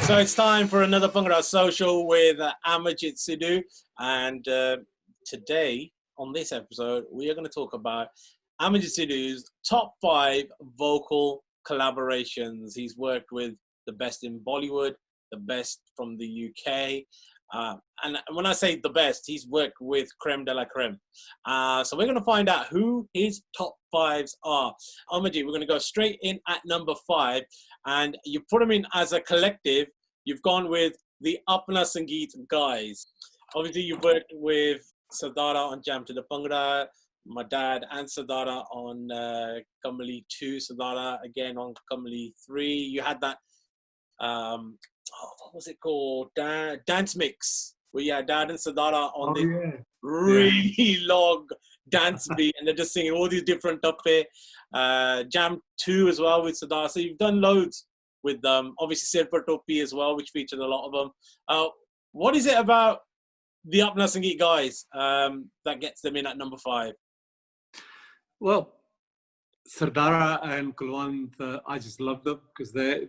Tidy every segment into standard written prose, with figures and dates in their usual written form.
So it's time for another Bhangra Social with Amarjit Sidhu, and today on this episode we are going to talk about Amarjit Sidhu's top 5 vocal collaborations. He's worked with the best in Bollywood, the best from the UK, and when I say the best, he's worked with creme de la creme. So we're going to find out who his top 5s are. Amarjit, we're going to go straight in at number 5, and you put them in as a collective. You've gone with the Apna Sangeet guys. Obviously, you've worked with Sardara on Jam to the Bhangra, my dad and Sardara on Kamlee 2, Sardara again on Kamlee 3. You had that, what was it called? Dance mix, where you had dad and Sardara on really long dance beat, and they're just singing all these different tappe. Jam 2 as well with Sardara. So you've done loads with them. Obviously, Sir Par Topi as well, which featured a lot of them. What is it about the Apna Sangeet guys that gets them in at number 5? Well, Sardara and Kulwant, I just love them because they're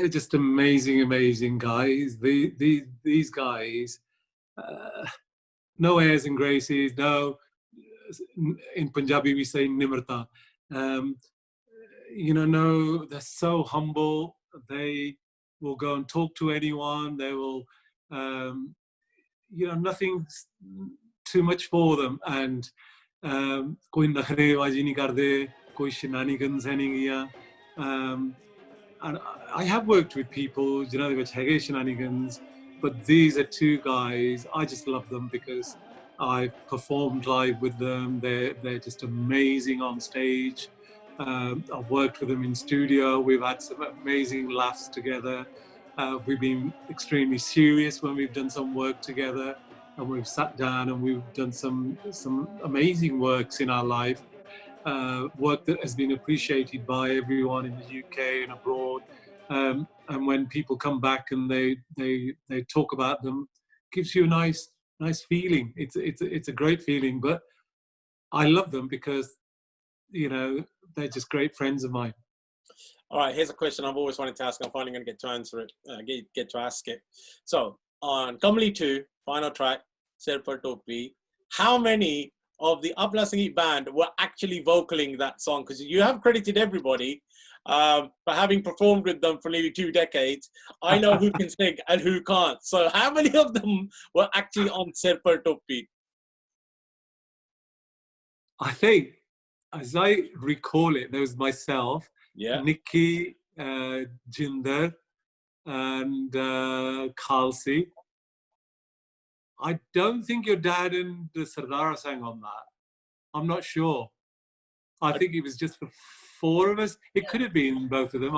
just amazing guys. These guys, no airs and graces, no. In Punjabi we say nimrata. No, they're so humble. They will go and talk to anyone. They will, nothing too much for them. And koi nakhrebazi nahi karde, koi shenanigans hai nahi giya. And I have worked with people, which have shenanigans, but these are 2 guys. I just love them because I've performed live with them. They're just amazing on stage. I've worked with them in studio. We've had some amazing laughs together. We've been extremely serious when we've done some work together, and we've sat down and we've done some amazing works in our life. Work that has been appreciated by everyone in the UK and abroad. And when people come back and they talk about them, it gives you a nice feeling. It's a great feeling. But I love them because they're just great friends of mine. All right, here's a question I've always wanted to ask. I'm finally going to get to answer it. Get to ask it. So on Kamlee 2, final track, Sir Par Topi, how many of the Apna Sangeet band were actually vocaling that song? Because you have credited everybody, but having performed with them for nearly 2 decades, I know who can sing and who can't. So how many of them were actually on Sir Par Topi? I think, as I recall it, there was myself, Nikki, Jinder, and Khalsi. I don't think your dad and the Sardara sang on that. I'm not sure. I think it was just the 4 of us. It could have been both of them.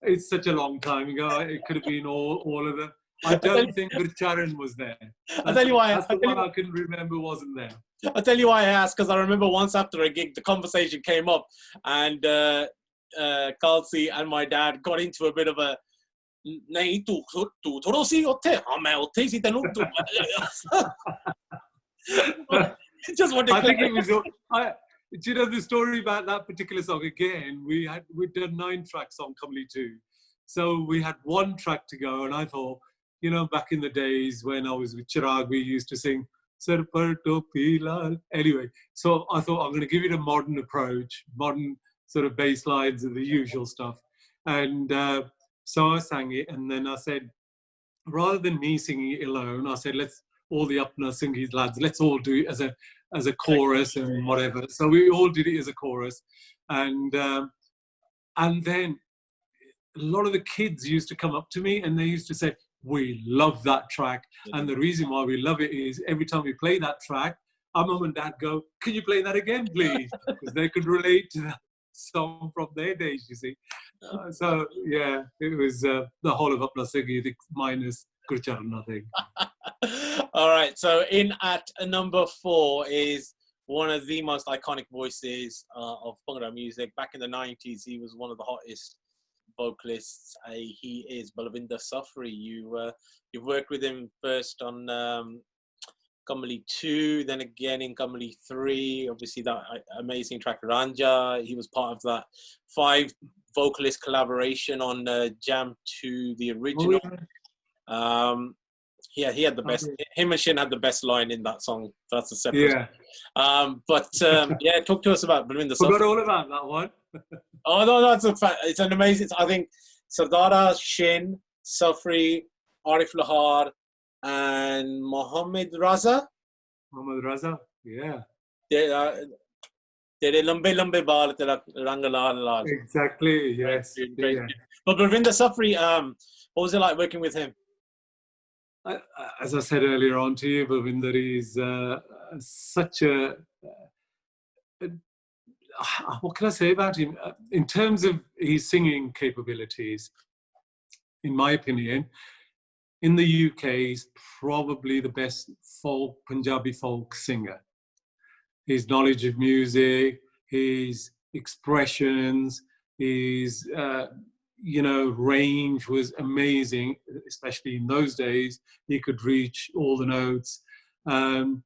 It's such a long time ago. It could have been all of them. I don't think Gurcharan was there. I'll tell you why. That's the one I can remember wasn't there. I'll tell you why I asked, because I remember once after a gig, the conversation came up, and Khalsi and my dad got into a bit of a नहीं तू थोड़ा सी होते हाँ मैं होते ही सी तेनू just want to I think it was do you know the story about that particular song? Again, we'd done 9 tracks on Kamlee 2, so we had 1 track to go, and I thought, back in the days when I was with Chirag, we used to sing Sir Par Topi Lal. Anyway, so I thought I'm going to give it a modern approach, modern sort of bass lines and the usual stuff, and so I sang it, and then I said, rather than me singing it alone, I said, let's all the Apna Sangeet lads, let's all do it as a chorus and whatever. So we all did it as a chorus, and then a lot of the kids used to come up to me and they used to say, we love that track, and the reason why we love it is every time we play that track, our mum and dad go, can you play that again, please? Because they could relate to that song from their days, you see. So yeah, it was the whole of Apna Sangeet minus Gurcharan, I think. All right, so in at number 4 is one of the most iconic voices of Bhangra music. Back in the 90s, he was one of the hottest vocalists. He is Balwinder Safri. You've worked with him first on Kamlee 2, then again in Kamlee 3. Obviously, that amazing track Ranja. He was part of that 5 vocalist collaboration on Jam to the Oh, Original. yeah. Yeah, he had the best. Him and Shin had the best line in that song. That's a separate. Yeah. Yeah, talk to us about Balwinder Safri. Forgot all about that one. Oh no, that's a fact. It's an amazing. I think Sardara, Shin, Safri, Arif Lahar, and Mohammed Raza. Mohammed Raza. Yeah. Tere lambe lambe baal tera rang laal laal. Exactly. Yes. Great. Yeah. But Balwinder Safri, what was it like working with him? As I said earlier on to you, Balwinder is such a what can I say about him? In terms of his singing capabilities, in my opinion, in the UK, he's probably the best Punjabi folk singer. His knowledge of music, his expressions, his range was amazing, especially in those days. He could reach all the notes, and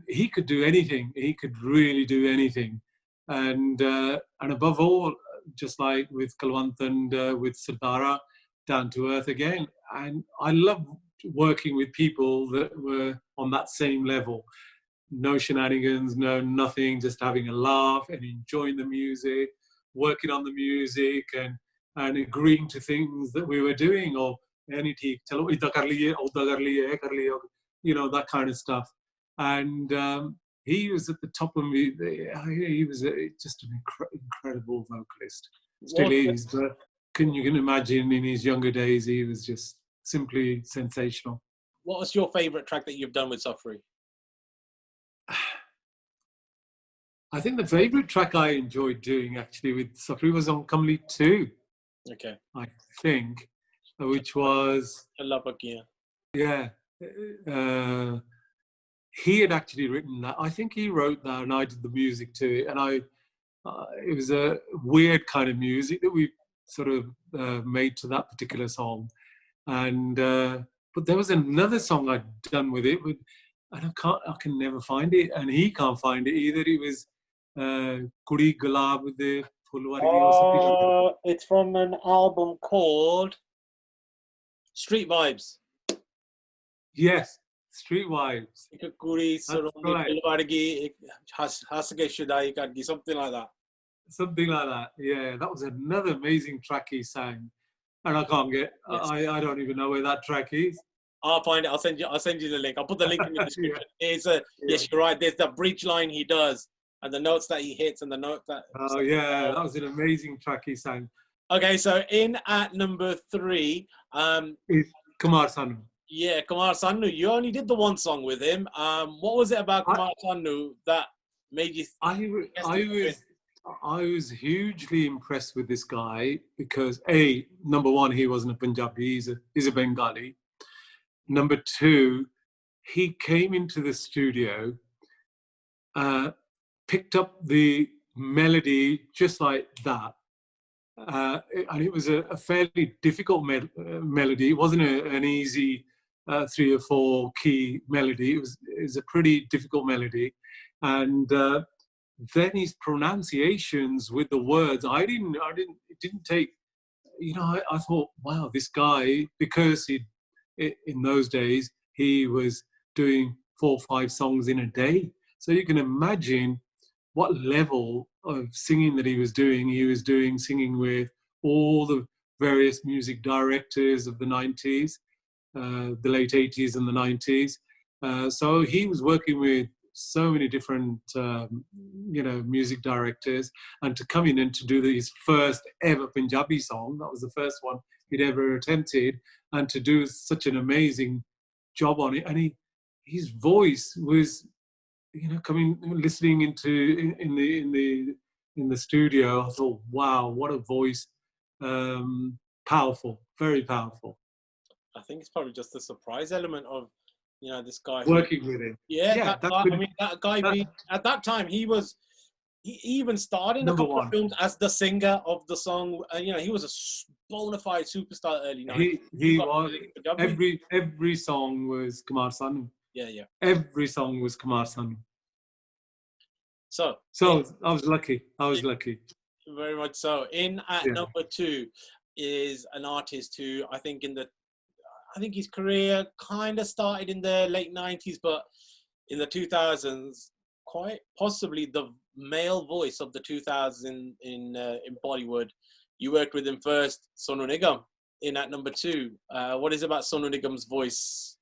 he could do anything. He could really do anything, and above all, just like with Kalwant and with Sardara, down to earth again. And I love working with people that were on that same level. No shenanigans, no nothing, just having a laugh and enjoying the music, working on the music, and agreeing to things that we were doing, or any chalo idda kar liye, udda kar liye, kar liye, that kind of stuff. And he was at the top of me. He was just an incredible vocalist. Still is, but you can imagine in his younger days, he was just simply sensational. What was your favourite track that you've done with Safri? I think the favourite track I enjoyed doing actually with Safri was on Kamlee 2. Okay. I think, which was... Yeah. He had actually written that. I think he wrote that and I did the music to it. And it was a weird kind of music that we sort of made to that particular song. And but there was another song I'd done with it, and I can never find it, and he can't find it either. It was Kudi Gulab de Phulwargi or something like that. It's from an album called Street Vibes. Yes, Street Vibes. Something like that. Something like that. Yeah, that was another amazing track he sang, and I can't get. Yes. I don't even know where that track is. I'll find it. I'll send you the link. I'll put the link in the description. Yes, you're right. There's that breach line he does, and the notes that he hits, and the note that. Oh yeah, that was an amazing track he sang. Okay, so in at number 3, is Kumar Sanu. Yeah, Kumar Sanu. You only did the one song with him. What was it about Kumar Sanu that made you? I was hugely impressed with this guy because number one, he wasn't a Punjabi. He's a Bengali. Number 2, he came into the studio, picked up the melody just like that. And it was a fairly difficult melody. It wasn't an easy 3 or 4 key melody. It was a pretty difficult melody. And then his pronunciations with the words, it didn't take, I thought, wow, this guy, because in those days, he was doing 4 or 5 songs in a day. So you can imagine what level of singing that he was doing. He was singing with all the various music directors of the 90s, the late 80s and the 90s. So he was working with so many different, music directors, and to come in and to do his first ever Punjabi song, that was the first one he'd ever attempted, and to do such an amazing job on it. And his voice was, listening in the studio, I thought, wow, what a voice. Powerful, very powerful. I think it's probably just the surprise element of, this guy working with him. Yeah, that guy at that time he even starred in a couple of films as the singer of the song. He was a bona fide superstar early 90s. He was. Every song was Kumar Sanu. Yeah. Every song was Kumar Sanu. So I was lucky. Very much so. In at Yeah. number 2 is an artist who I think his career kind of started in the late 90s, but in the 2000s, quite possibly the male voice of the 2000s in Bollywood. You worked with him first, Sonu Nigam, in at number 2. What is it about Sonu Nigam's voice?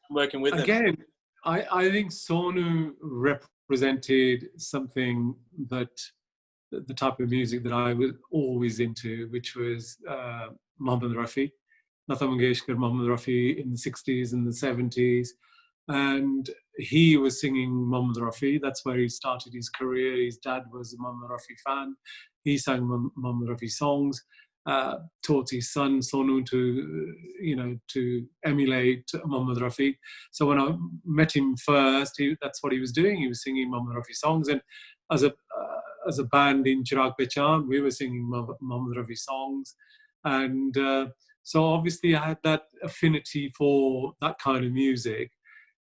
Working with him. Again, I think Sonu represented something that the type of music that I was always into, which was Mohammed Rafi, Lata Mangeshkar, Mohammed Rafi in the 60s and the 70s. And he was singing Mohammed Rafi. That's where he started his career. His dad was a Mohammed Rafi fan. He sang Mohammed Rafi songs. Taught his son Sonu to emulate Mohammed Rafi. So when I met him first, that's what he was doing. He was singing Mohammed Rafi songs, and as a band in Chirag Pehchan, we were singing Mohammed Rafi songs, and so obviously I had that affinity for that kind of music.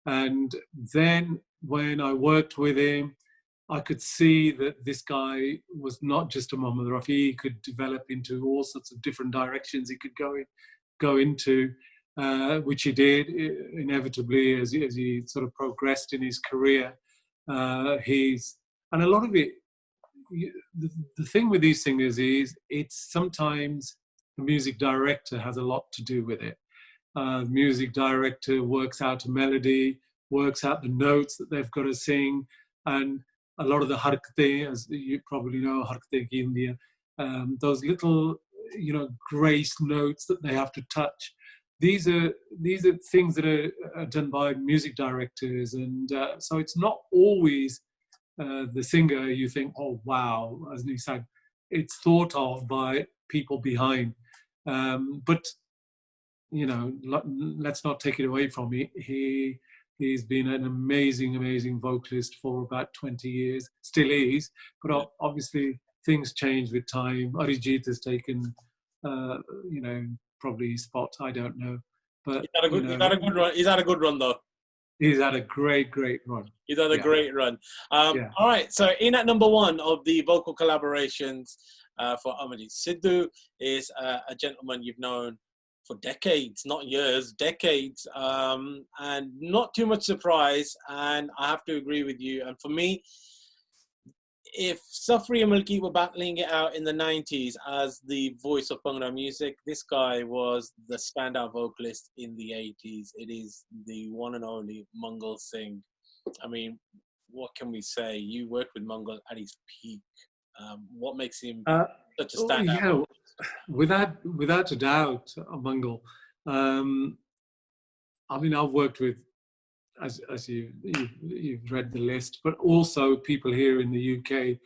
And then when I worked with him, I could see that this guy was not just a Mohammed Rafi. He could develop into all sorts of different directions he could go into, which he did inevitably as he sort of progressed in his career. And a lot of it, the thing with these singers is it's sometimes the music director has a lot to do with it. The music director works out a melody, works out the notes that they've got to sing, and a lot of the harkate, as you probably know, harkate ki India, those little, grace notes that they have to touch. These are things that are done by music directors, and so it's not always the singer you think, oh wow, as he said, it's thought of by people behind. But let's not take it away from him. He's been an amazing vocalist for about 20 years, still is, but obviously things change with time. Arijit has taken, probably his spot, I don't know. But he's had a good run. He's had a good run though. He's had a great run. He's had a great run. All right, so in at number 1 of the vocal collaborations for Amarjit Sidhu is a gentleman you've known for decades, not years, decades, and not too much surprise. And I have to agree with you. And for me, if Safri and Malki were battling it out in the 90s as the voice of Bhangra music, this guy was the standout vocalist in the 80s. It is the one and only Mangal Singh. I mean, what can we say? You worked with Mangal at his peak. What makes him such a standout? Yeah, without a doubt, Mangal. I mean, I've worked with, as you've read the list, but also people here in the UK,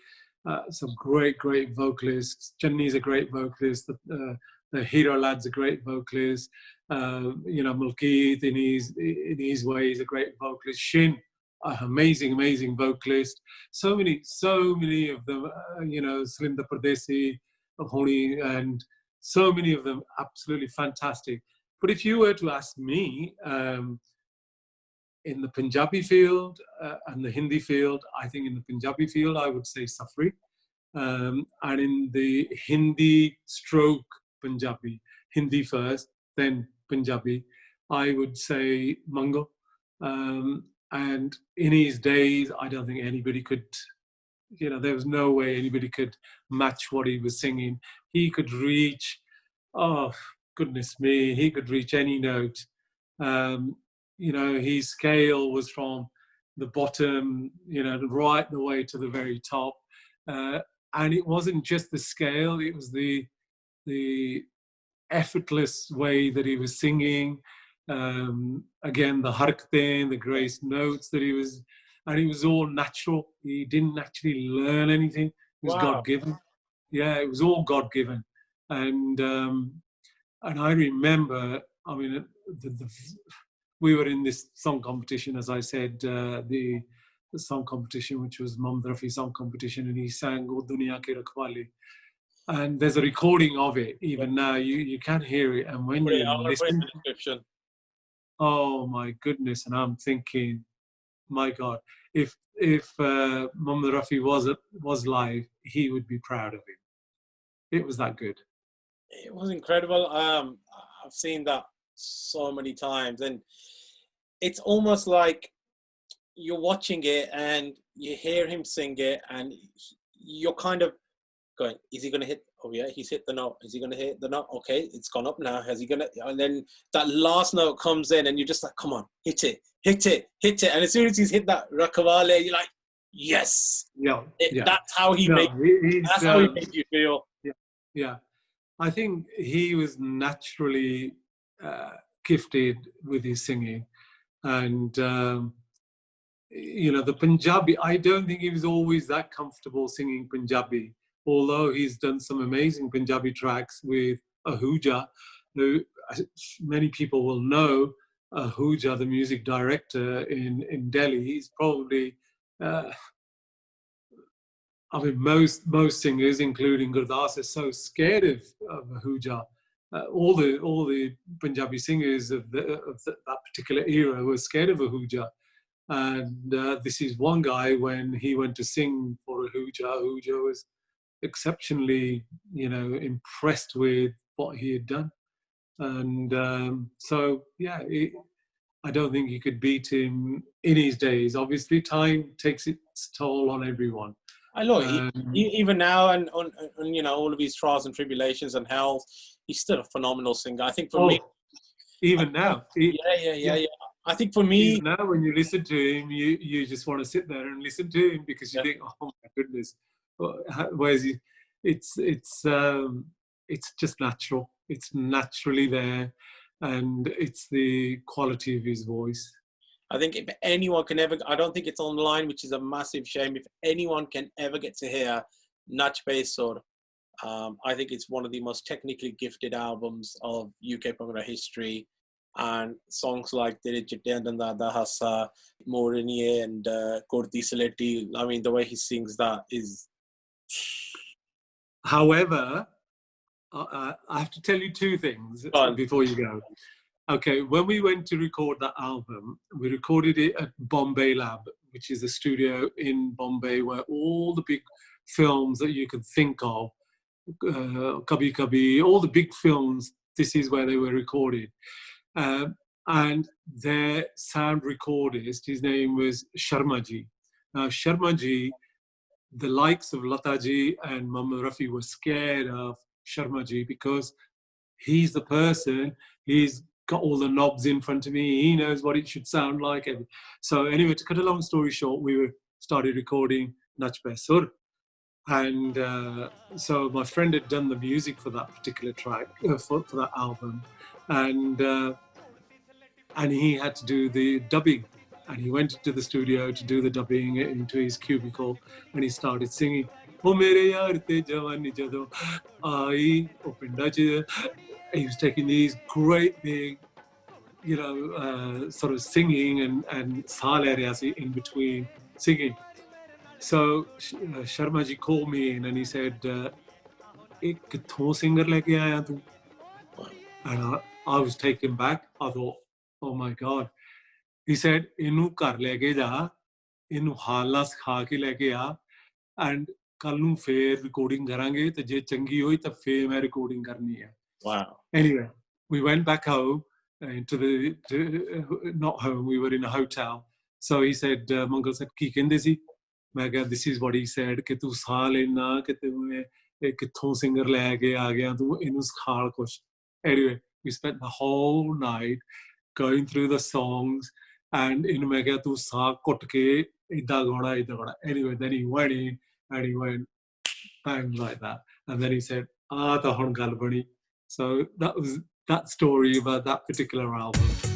some great vocalists. Channi's a great vocalist. The Hero lad's a great vocalist. Mulkeet in his way is a great vocalist. Shin, amazing vocalist. So many of them. Surinder Pardesi, Honi, and so many of them absolutely fantastic. But if you were to ask me, in the Punjabi field and the Hindi field, I think in the Punjabi field, I would say Safri. And in the Hindi stroke Punjabi, Hindi first, then Punjabi, I would say Mangal. And in his days, I don't think anybody could, there was no way anybody could match what he was singing. He could reach, oh, goodness me, he could reach any note. His scale was from the bottom, right the way to the very top. And it wasn't just the scale, it was the effortless way that he was singing. Again, the harkten, the grace notes that he was, and it was all natural. He didn't actually learn anything. It was God-given. Yeah, it was all God-given. And I remember, I mean, we were in this song competition, as I said, the song competition, which was Mohammed Rafi song competition, and he sang O Duniya Ki Rakhwali. And there's a recording of it, even now, you can hear it. And when you listen, oh my goodness, and I'm thinking, my God, if Mohammed Rafi was live, he would be proud of him. It was that good. It was incredible. I've seen that so many times, and it's almost like you're watching it and you hear him sing it, and you're kind of going, is he going to hit? Oh yeah, he's hit the note. Is he going to hit the note? Okay, it's gone up now. Has he going to? And then that last note comes in, and you're just like, come on, hit it, hit it, hit it. And as soon as he's hit that rakawale, you're like, yes. Yeah, That's how he made. That's how he made you feel. Yeah. I think he was naturally gifted with his singing, and the Punjabi. I don't think he was always that comfortable singing Punjabi, although he's done some amazing Punjabi tracks with Ahuja, who many people will know. Ahuja, the music director in Delhi, he's probably. Most singers, including Gurdas, are so scared of Ahuja. All the Punjabi singers of that particular era were scared of Ahuja. And this is one guy, when he went to sing for Ahuja was exceptionally, impressed with what he had done. And I don't think you could beat him in his days. Obviously, time takes its toll on everyone. I know, even now, and on all of his trials and tribulations and health, he's still a phenomenal singer. I think for me, even now, yeah. I think for me, even now, when you listen to him, you just want to sit there and listen to him, because you think, oh my goodness, where is he? It's just natural. It's naturally there, and it's the quality of his voice. I think if anyone can ever, I don't think it's online, which is a massive shame. If anyone can ever get to hear Nach Besor, I think it's one of the most technically gifted albums of UK Bhangra history. And songs like Tere Chitte Danda Hassa, Moriniye, and Kurdi Saleti, I mean, the way he sings that is... However, I have to tell you two things before you go. Okay, when we went to record that album, we recorded it at Bombay Lab, which is a studio in Bombay where all the big films that you could think of, Kabhi Kabhi, all the big films, this is where they were recorded. And their sound recordist, his name was Sharmaji. Now, Sharmaji, the likes of Lataji and Mohammed Rafi were scared of Sharmaji because he's the person, he's got all the knobs in front of me, he knows what it should sound like. And so anyway, to cut a long story short, we started recording Nach Besur. And so my friend had done the music for that particular track, for that album. And he had to do the dubbing. And he went to the studio to do the dubbing into his cubicle, and he started singing, "Oh mere yaar te jawani jado aayi oh pinda ch." He was taking these great big, sort of singing and saah le raha si in between singing. So Sharma ji called me in and he said, "Ek kitho singer leke aaya tu?" And I was taken back. I thought, oh my God. He said, "Inu kar leke ja, inu hala sikha ke leke aa, and kal nu fir recording karange, te je changi hoi ta fir main recording karni hai." Wow. Anyway, we went back home, not home, we were in a hotel. So he said, Mangal said, "Ki kende si?" This is what he said, "Ke tu saah lena, ke tu kitho singer leke aa gaya, tu inu sikha kuch." Anyway, we spent the whole night going through the songs, and in mega tu saag kot ke idda gona. Anyway, then he went in and he went bang like that, and then he said, "Ah, ta hun gal bani." So that was that story about that particular album.